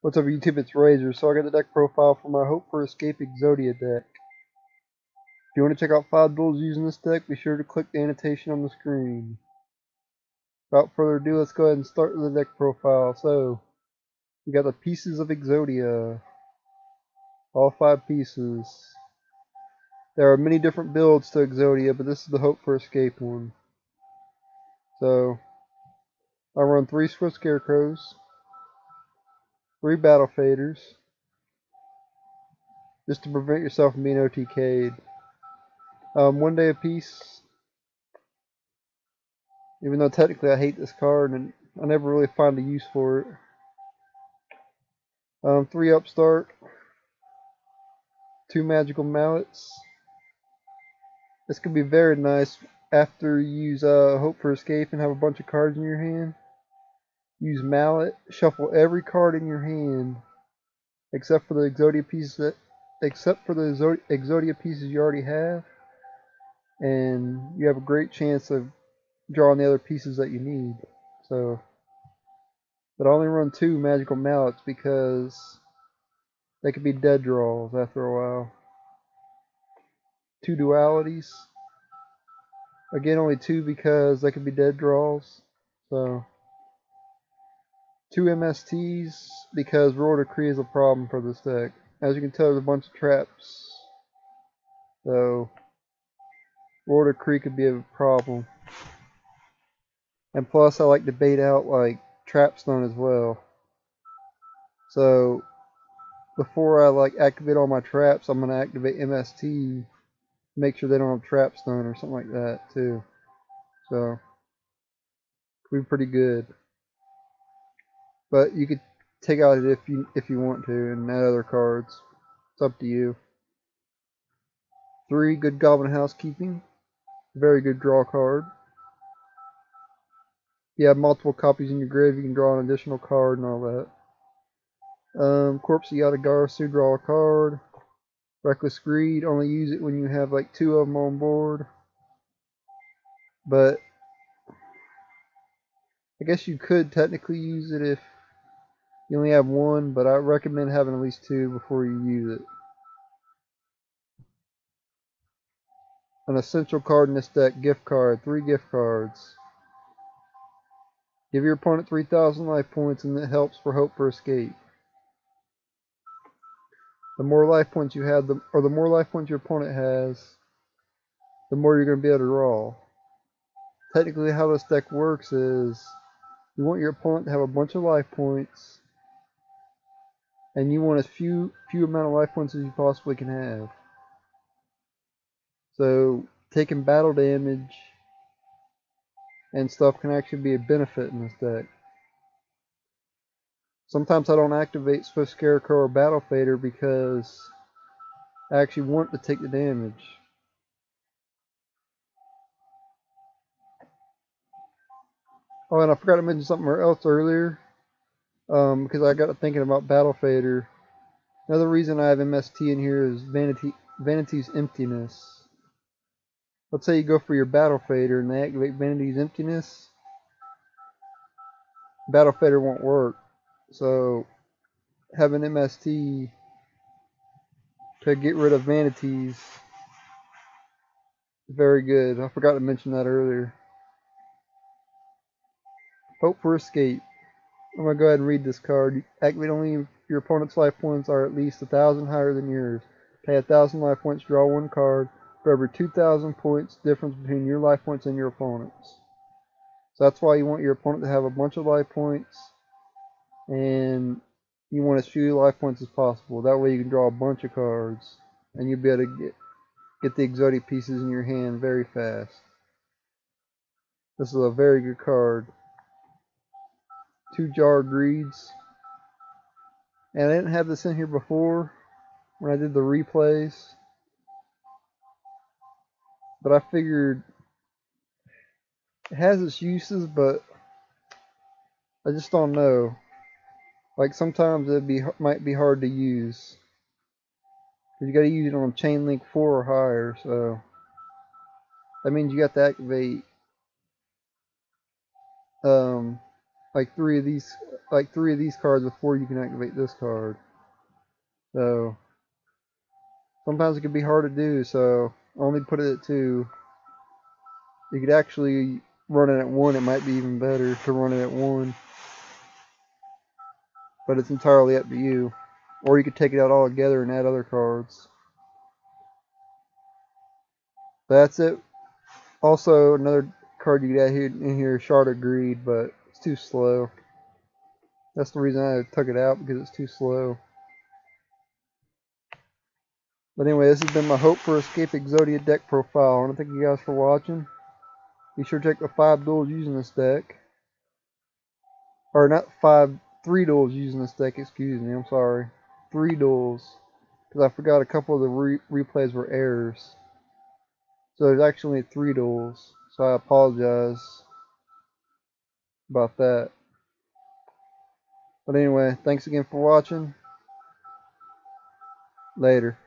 What's up YouTube, it's Razer. So I got the deck profile for my Hope For Escape Exodia deck. If you want to check out 5 duels using this deck, be sure to click the annotation on the screen. Without further ado, let's go ahead and start the deck profile. So, we got the pieces of Exodia. All 5 pieces. There are many different builds to Exodia, but this is the Hope For Escape one. So, I run 3 Swift Scarecrows, 3 Battle Faders, just to prevent yourself from being OTK'd. 1 day apiece, even though technically I hate this card and I never really find a use for it. 3 Upstart, 2 Magical Mallets. This could be very nice after you use Hope For Escape and have a bunch of cards in your hand. Use Mallet, shuffle every card in your hand except for the Exodia pieces you already have, and you have a great chance of drawing the other pieces that you need. So, but I only run 2 Magical Mallets because they could be dead draws after a while. 2 Dualities. Again, only 2 because they could be dead draws. So, 2 MSTs because Roar Decree is a problem for this deck. As you can tell, there's a bunch of traps. So, Roar Decree could be a problem. And plus, I like to bait out like Trapstone as well. So, before I activate all my traps, I'm gonna activate MST. Make sure they don't have Trapstone or something like that too. So, could be pretty good. But you could take out it if you want to and add other cards. It's up to you. 3 Good Goblin Housekeeping. Very good draw card. If you have multiple copies in your grave, you can draw an additional card and all that. Corpse Yugioh, draw a card. Reckless Greed, only use it when you have like 2 of them on board. But I guess you could technically use it if you only have 1, but I recommend having at least 2 before you use it. An essential card in this deck, gift card, 3 gift cards. Give your opponent 3,000 life points and it helps for Hope For Escape. The more life points you have, the more life points your opponent has, the more you're going to be able to draw. Technically how this deck works is you want your opponent to have a bunch of life points and you want as few amount of life points as you possibly can have. So taking battle damage and stuff can actually be a benefit in this deck. Sometimes I don't activate Swift Scarecrow or Battle Fader because I actually want to take the damage. Oh, and I forgot to mention something else earlier, because I got to thinking about Battle Fader. Another reason I have MST in here is Vanity's Emptiness. Let's say you go for your Battle Fader and they activate Vanity's Emptiness. Battle Fader won't work. So having MST to get rid of Vanities is very good. I forgot to mention that earlier. Hope For Escape. I'm going to go ahead and read this card. Activate only if your opponent's life points are at least 1,000 higher than yours. Pay 1,000 life points, draw 1 card. For every 2,000 points difference between your life points and your opponent's. So that's why you want your opponent to have a bunch of life points. And you want as few life points as possible. That way you can draw a bunch of cards. And you'll be able to get the Exodia pieces in your hand very fast. This is a very good card. 2 Jar Greeds. And I didn't have this in here before when I did the replays. But I figured it has its uses, but I just don't know. Like sometimes might be hard to use. Cause you gotta use it on chain link 4 or higher, so that means you got to activate like three of these cards before you can activate this card. So sometimes it can be hard to do. So only put it at 2. You could actually run it at 1. It might be even better to run it at 1. But it's entirely up to you. Or you could take it out all together and add other cards. That's it. Also, another card you could add in here, Shard of Greed, but it's too slow. That's the reason I took it out, because it's too slow. But anyway, this has been my Hope for Escape Exodia deck profile. I want to thank you guys for watching. Be sure to check the 5 duels using this deck. Or not 3 duels using this deck, excuse me, I'm sorry. 3 duels. Because I forgot a couple of the replays were errors. So there's actually 3 duels. So I apologize about that. But anyway, thanks again for watching. Later.